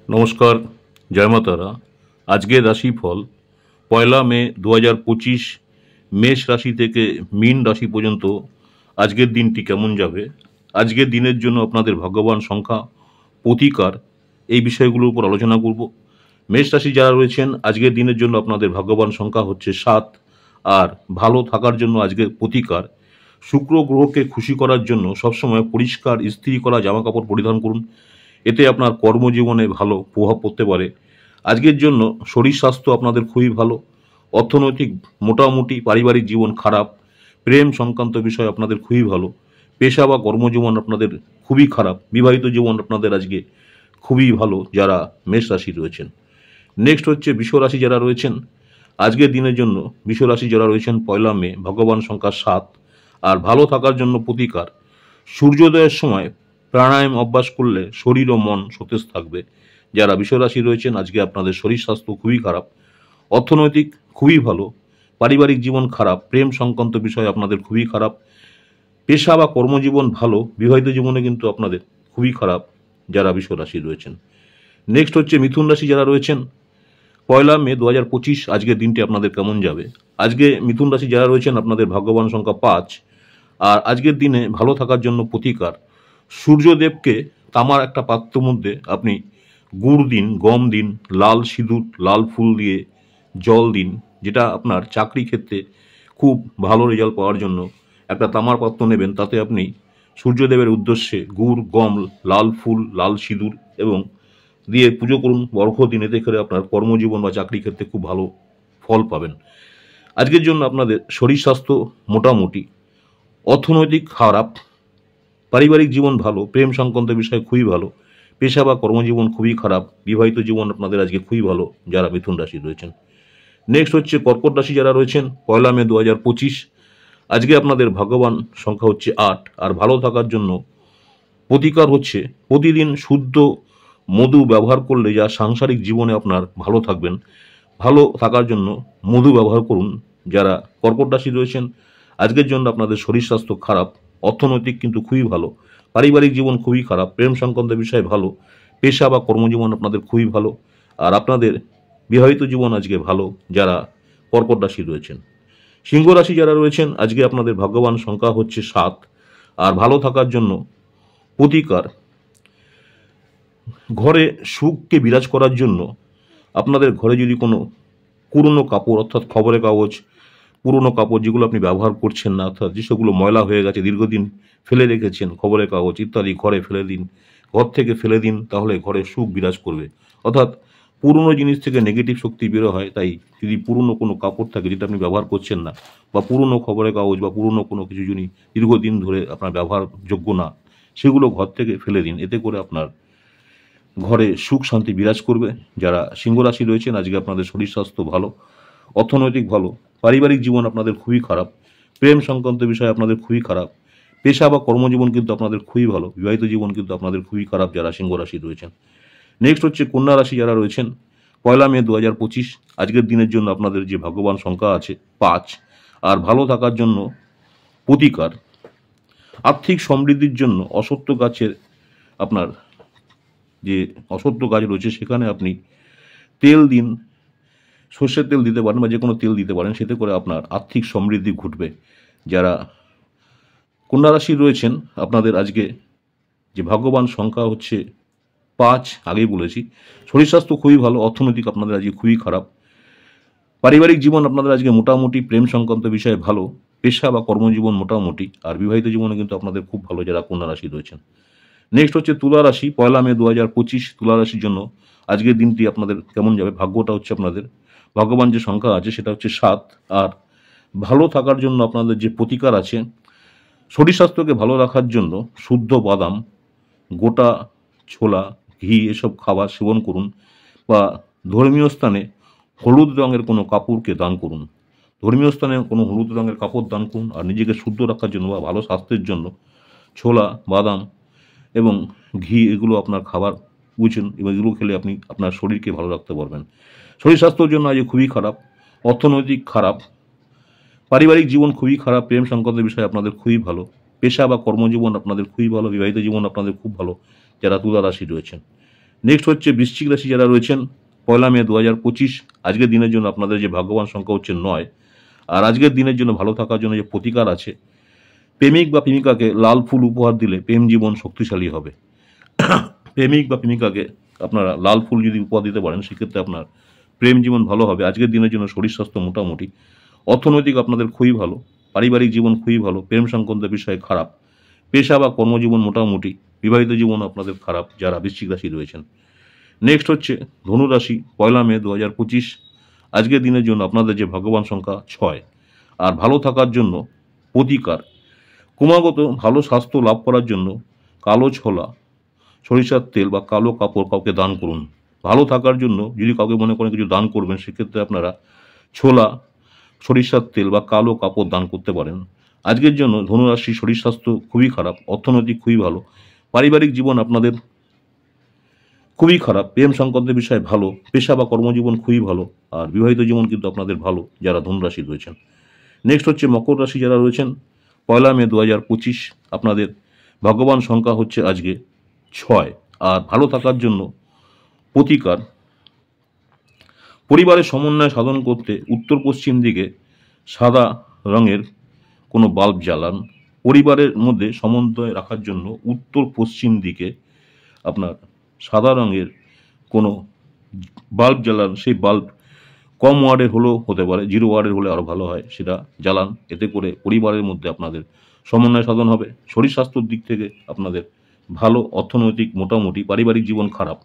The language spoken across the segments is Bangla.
নমস্কার, জয় মা তারা। আজকের রাশিফল 1 মে 2025 মেষ রাশি থেকে মীন রাশি পর্যন্ত আজকের দিনটি কেমন যাবে, আজকের দিনের জন্য আপনাদের ভাগ্যবান সংখ্যা, প্রতিকার, এই বিষয়গুলোর উপর আলোচনা করব। মেষ রাশি যারা রয়েছেন আজকের দিনের জন্য আপনাদের ভাগ্যবান সংখ্যা হচ্ছে 7। আর ভালো থাকার জন্য আজকের প্রতিকার, শুক্র গ্রহকে খুশি করার জন্য সবসময় পরিষ্কার ইস্ত্রি করা জামা কাপড় পরিধান করুন। এতে আপনার কর্মজীবনে ভালো প্রভাব পড়তে পারে। আজকের জন্য শরীর স্বাস্থ্য আপনাদের খুবই ভালো, অর্থনৈতিক মোটামুটি, পারিবারিক জীবন খারাপ, প্রেম সংক্রান্ত বিষয় আপনাদের খুবই ভালো, পেশা বা কর্মজীবন আপনাদের খুবই খারাপ, বিবাহিত জীবন আপনাদের আজকে খুবই ভালো যারা মেষ রাশি রয়েছেন। নেক্সট হচ্ছে বৃষ রাশি যারা রয়েছেন আজকের দিনের জন্য, বৃষ রাশি যারা রয়েছেন 1 মে ভগবান সংখ্যা 7। আর ভালো থাকার জন্য প্রতিকার, সূর্যোদয়ের সময় প্রাণায়াম অভ্যাস করলে শরীর ও মন সতেজ থাকবে। যারা বৃষ রাশি রয়েছেন আজকে আপনাদের শরীর স্বাস্থ্য খুবই খারাপ, অর্থনৈতিক খুবই ভালো, পারিবারিক জীবন খারাপ, প্রেম সংক্রান্ত বিষয় আপনাদের খুবই খারাপ, পেশা বা কর্মজীবন ভালো, বিবাহিত জীবনে কিন্তু আপনাদের খুবই খারাপ যারা বৃষ রাশি রয়েছেন। নেক্সট হচ্ছে মিথুন রাশি যারা রয়েছেন 1 মে 2025 আজকের দিনটি আপনাদের কেমন যাবে। আজকে মিথুন রাশি যারা রয়েছেন আপনাদের ভাগ্যবান সংখ্যা 5। আর আজকের দিনে ভালো থাকার জন্য প্রতিকার, সূর্যদেবকে তামার একটা পাত্রের মধ্যে আপনি গুড় দিন, গম দিন, লাল সিঁদুর, লাল ফুল দিয়ে জল দিন। যেটা আপনার চাকরি ক্ষেত্রে খুব ভালো রেজাল্ট পাওয়ার জন্য একটা তামার পাত্র নেবেন, তাতে আপনি সূর্যদেবের উদ্দেশ্যে গুড়, গম, লাল ফুল, লাল সিঁদুর এবং দিয়ে পুজো করুন বর্ষ দিন। এতে করে আপনার কর্মজীবন বা চাকরি ক্ষেত্রে খুব ভালো ফল পাবেন। আজকের জন্য আপনাদের শরীর স্বাস্থ্য মোটামুটি, অর্থনৈতিক খারাপ, পারিবারিক জীবন ভালো, প্রেম সংক্রান্ত বিষয় খুবই ভালো, পেশা বা কর্মজীবন খুবই খারাপ, বিবাহিত জীবন আপনাদের আজকে খুবই ভালো যারা মিথুন রাশি রয়েছেন। নেক্সট হচ্ছে কর্কট রাশি যারা রয়েছেন 1 মে 2025 আজকে আপনাদের ভাগ্যবান সংখ্যা হচ্ছে 8। আর ভালো থাকার জন্য প্রতিকার হচ্ছে প্রতিদিন শুদ্ধ মধু ব্যবহার করলে যা সাংসারিক জীবনে আপনার ভালো থাকবেন। ভালো থাকার জন্য মধু ব্যবহার করুন। যারা কর্কট রাশি রয়েছেন আজকের জন্য আপনাদের শরীর স্বাস্থ্য খারাপ, অর্থনৈতিক কিন্তু খুবই ভালো, পারিবারিক জীবন খুবই খারাপ, প্রেম সংক্রান্ত বিষয় ভালো, পেশা বা কর্মজীবন আপনাদের খুবই ভালো। আর আপনাদের বিবাহিত জীবন আজকে ভালো যারা কর্কট রাশি রয়েছেন। সিংহ রাশি যারা রয়েছেন আজকে আপনাদের ভাগ্যবান সংখ্যা হচ্ছে 7। আর ভালো থাকার জন্য প্রতিকার, ঘরে সুখকে বিরাজ করার জন্য আপনাদের ঘরে যদি কোনো পুরনো কাপড় অর্থাৎ খবরের কাগজ, পুরনো কাপড় যেগুলো আপনি ব্যবহার করছেন না, অর্থাৎ যেসবগুলো ময়লা হয়ে গেছে, দীর্ঘদিন ফেলে রেখেছেন, খবরের কাগজ ইত্যাদি ঘরে ফেলে দিন, ঘর থেকে ফেলে দিন, তাহলে ঘরে সুখ বিরাজ করবে। অর্থাৎ পুরনো জিনিস থেকে নেগেটিভ শক্তি বেরো হয়। তাই যদি পুরনো কোনো কাপড় থাকে যেটা আপনি ব্যবহার করছেন না, বা পুরনো খবরের কাগজ বা পুরনো কোনো কিছু যদি দীর্ঘদিন ধরে আপনার ব্যবহারযোগ্য না, সেগুলো ঘর থেকে ফেলে দিন। এতে করে আপনার ঘরে সুখ শান্তি বিরাজ করবে। যারা সিংহ রাশি রয়েছেন আজকে আপনাদের শরীর স্বাস্থ্য ভালো, অর্থনৈতিক ভালো, পারিবারিক জীবন আপনাদের খুবই খারাপ, প্রেম সংক্রান্ত বিষয় আপনাদের খুবই খারাপ, পেশা বা কর্মজীবন কিন্তু আপনাদের খুবই ভালো, বিবাহিত জীবন কিন্তু আপনাদের খুবই খারাপ যারা সিংহ রাশি রয়েছেন। নেক্সট হচ্ছে কন্যা রাশি যারা রয়েছেন 1 মে 2025 আজকের দিনের জন্য আপনাদের যে ভাগ্যবান সংখ্যা আছে 5। আর ভালো থাকার জন্য প্রতিকার, আর্থিক সমৃদ্ধির জন্য অশ্বত্থ গাছের আপনার যে অশ্বত্থ গাছ রয়েছে সেখানে আপনি তেল দিন, সর্ষের তেল দিতে পারেন বা যে কোনো তেল দিতে পারেন, সেতে করে আপনার আর্থিক সমৃদ্ধি ঘটবে। যারা কন্যা রাশি রয়েছেন আপনাদের আজকে যে ভাগ্যবান সংখ্যা হচ্ছে 5, আগেই বলেছি। শরীর স্বাস্থ্য খুবই ভালো, অর্থনৈতিক আপনাদের আজকে খুবই খারাপ, পারিবারিক জীবন আপনাদের আজকে মোটামুটি, প্রেম সংক্রান্ত বিষয়ে ভালো, পেশা বা কর্মজীবন মোটামুটি, আর বিবাহিত জীবনে কিন্তু আপনাদের খুব ভালো যারা কন্যা রাশি রয়েছেন। নেক্সট হচ্ছে তুলা রাশি 1 মে 2025 তুলা রাশির জন্য আজকের দিনটি আপনাদের কেমন যাবে। ভাগ্যটা হচ্ছে আপনাদের ভাগ্যবান যে সংখ্যা আছে সেটা হচ্ছে 7। আর ভালো থাকার জন্য আপনাদের যে প্রতিকার আছে, শরীর স্বাস্থ্যকে ভালো রাখার জন্য শুদ্ধ বাদাম, গোটা ছোলা, ঘি এসব খাবার সেবন করুন, বা ধর্মীয় স্থানে হলুদ রঙের কোনো কাপড়কে দান করুন। ধর্মীয় স্থানে কোনো হলুদ রঙের কাপড় দান করুন। আর নিজেকে শুদ্ধ রাখার জন্য বা ভালো স্বাস্থ্যের জন্য ছোলা, বাদাম এবং ঘি এগুলো আপনার খাবার বুঝছেন, এবং এগুলো খেলে আপনি আপনার শরীরকে ভালো রাখতে পারবেন। শরীর স্বাস্থ্যের জন্য আজ খুবই খারাপ, অর্থনৈতিক খারাপ, পারিবারিক জীবন খুবই খারাপ, প্রেম সংক্রান্ত বিষয় আপনাদের খুবই ভালো, পেশা বা কর্মজীবন আপনাদের খুবই ভালো, বিবাহিত জীবন আপনাদের খুব ভালো যারা তুলা রাশি রয়েছেন। নেক্সট হচ্ছে বৃশ্চিক রাশি যারা রয়েছেন, 1 মে 2025 আজকের দিনের জন্য আপনাদের যে ভাগ্যবান সংখ্যা হচ্ছে 9। আর আজকের দিনের জন্য ভালো থাকার জন্য যে প্রতিকার আছে, প্রেমিক বা প্রেমিকাকে লাল ফুল উপহার দিলে প্রেম জীবন শক্তিশালী হবে। প্রেমিক বা প্রেমিকাকে আপনারা লাল ফুল যদি উপহার দিতে পারেন, সেক্ষেত্রে আপনার প্রেম জীবন ভালো হবে। আজকের দিনের জন্য শরীর স্বাস্থ্য মোটামুটি, অর্থনৈতিক আপনাদের খুবই ভালো, পারিবারিক জীবন খুবই ভালো, প্রেম সংক্রান্ত বিষয়ে খারাপ, পেশা বা কর্মজীবন মোটামুটি, বিবাহিত জীবন আপনাদের খারাপ যারা বৃশ্চিক রাশি রয়েছেন। নেক্সট হচ্ছে ধনু রাশি, 1 মে 2025 আজকের দিনের জন্য আপনাদের যে ভাগ্যবান সংখ্যা 6। আর ভালো থাকার জন্য প্রতিকার, ক্রমাগত ভালো স্বাস্থ্য লাভ করার জন্য কালো ছোলা, সরিষার তেল বা কালো কাপড় কাউকে দান করুন। ভালো থাকার জন্য যদি কাউকে মনে করেন কিছু দান করবেন, সেক্ষেত্রে আপনারা ছোলা, সরিষার তেল বা কালো কাপড় দান করতে পারেন। আজকের জন্য ধনুরাশি শরীর স্বাস্থ্য খুবই খারাপ, অর্থনৈতিক খুবই ভালো, পারিবারিক জীবন আপনাদের খুবই খারাপ, প্রেম সংক্রান্ত বিষয় ভালো, পেশা বা কর্মজীবন খুবই ভালো, আর বিবাহিত জীবন কিন্তু আপনাদের ভালো যারা ধনুরাশি রয়েছেন। নেক্সট হচ্ছে মকর রাশি যারা রয়েছেন, 1 মে 2025 আপনাদের ভাগ্যবান সংখ্যা হচ্ছে আজকে 6। আর ভালো থাকার জন্য প্রতিকার, পরিবারের সমন্বয় সাধন করতে উত্তর পশ্চিম দিকে সাদা রঙের কোনো বাল্ব জ্বালান। পরিবারের মধ্যে সমন্বয় রাখার জন্য উত্তর পশ্চিম দিকে আপনার সাদা রঙের কোনো বাল্ব জ্বালান। সেই বাল্ব কম ওয়ার্ডের হলেও হতে পারে, 0 ওয়ার্ডের হলে আরও ভালো হয়, সেটা জ্বালান। এতে করে পরিবারের মধ্যে আপনাদের সমন্বয় সাধন হবে। শরীর স্বাস্থ্যের দিক থেকে আপনাদের ভালো, অর্থনৈতিক মোটামুটি, পারিবারিক জীবন খারাপ,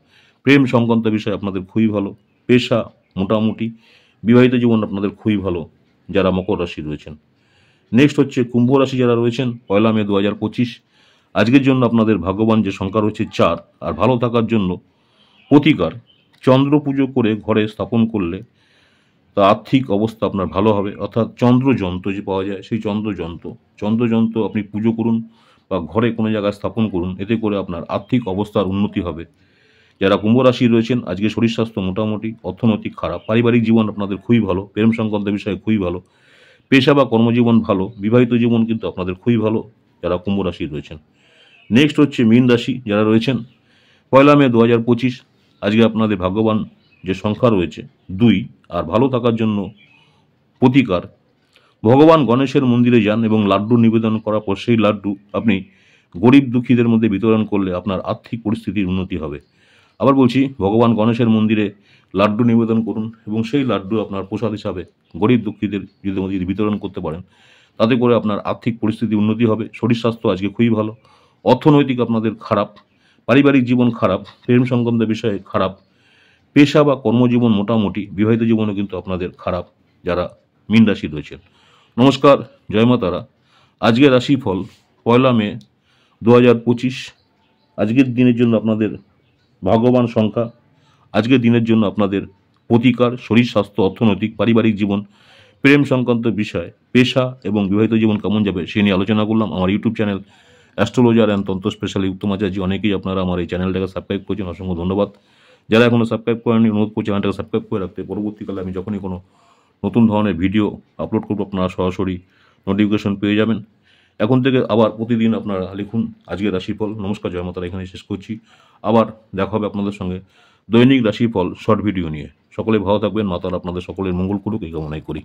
প্রেম সংক্রান্ত বিষয় আপনাদের খুবই ভালো, পেশা মোটামুটি, বিবাহিত জীবন আপনাদের খুবই ভালো যারা মকর রাশি রয়েছেন। নেক্সট হচ্ছে কুম্ভ রাশি যারা রয়েছেন, 1 মে 2025 আজকের জন্য আপনাদের ভাগ্যবান যে সংখ্যা রয়েছে 4। আর ভালো থাকার জন্য প্রতিকার, চন্দ্র পুজো করে ঘরে স্থাপন করলে তা আর্থিক অবস্থা আপনার ভালো হবে। অর্থাৎ চন্দ্রযন্ত্র যে পাওয়া যায়, সেই চন্দ্রযন্ত্র আপনি পুজো করুন বা ঘরে কোনো জায়গায় স্থাপন করুন, এতে করে আপনার আর্থিক অবস্থার উন্নতি হবে। যারা কুম্ভ রাশি রয়েছেন আজকে শরীর স্বাস্থ্য মোটামুটি, অর্থনৈতিক খারাপ, পারিবারিক জীবন আপনাদের খুবই ভালো, প্রেম সংক্রান্ত বিষয়ে খুবই ভালো, পেশা বা কর্মজীবন ভালো, বিবাহিত জীবন কিন্তু আপনাদের খুবই ভালো যারা কুম্ভ রাশি রয়েছেন। নেক্সট হচ্ছে মীন রাশি যারা রয়েছেন, 1 মে 2025 আজকে আপনাদের ভাগ্যবান যে সংখ্যা রয়েছে 2। আর ভালো থাকার জন্য প্রতিকার, ভগবান গণেশের মন্দিরে যান এবং লাড্ডু নিবেদন করার পর সেই লাড্ডু আপনি গরিব দুঃখীদের মধ্যে বিতরণ করলে আপনার আর্থিক পরিস্থিতির উন্নতি হবে। আবার বলছি, ভগবান গণেশের মন্দিরে লাড্ডু নিবেদন করুন এবং সেই লাড্ডু আপনার প্রসাদ হিসাবে গরিব দুঃখীদের যদি বিতরণ করতে পারেন, তাতে করে আপনার আর্থিক পরিস্থিতি উন্নতি হবে। শরীর স্বাস্থ্য আজকে খুবই ভালো, অর্থনৈতিক আপনাদের খারাপ, পারিবারিক জীবন খারাপ, প্রেম সংক্রান্ত বিষয়ে খারাপ, পেশা বা কর্মজীবন মোটামুটি, বিবাহিত জীবনও কিন্তু আপনাদের খারাপ যারা মীন রাশি রয়েছেন। নমস্কার, জয় মা তারা। আজকের রাশিফল 1 মে 2025 আজকের দিনের জন্য আপনাদের ভাগ্যবান সংখ্যা, আজকের দিনের জন্য আপনাদের প্রতিকার, শরীর স্বাস্থ্য, অর্থনৈতিক, পারিবারিক জীবন, প্রেম সংক্রান্ত বিষয়, পেশা এবং বিবাহিত জীবন কেমন যাবে সে নিয়ে আলোচনা করলাম। আমার ইউটিউব চ্যানেল অ্যাস্ট্রোলজার অ্যান্ড তন্ত্র স্পেশালি উত্তম আচার্য, অনেকেই আপনারা আমার এই চ্যানেলটাকে সাবস্ক্রাইব করেছেন, অসংখ্য ধন্যবাদ। যারা এখনও সাবস্ক্রাইব করেননি, অনুরোধ করছি চ্যানেলটাকে সাবস্ক্রাইব করে রাখতে। পরবর্তীকালে আমি যখনই কোনো নতুন ধরনের ভিডিও আপলোড করব, আপনারা সরাসরি নোটিফিকেশন পেয়ে যাবেন। এখন থেকে আবার প্রতিদিন আপনারা লিখুন আজকের রাশিফল। নমস্কার, জয় মাতারা, এখানে শেষ করছি। আবার দেখা হবে আপনাদের সঙ্গে দৈনিক রাশিফল শর্ট ভিডিও নিয়ে। সকলে ভালো থাকবেন, মাতারা আপনাদের সকলের মঙ্গল করুক এই কামনাই করি।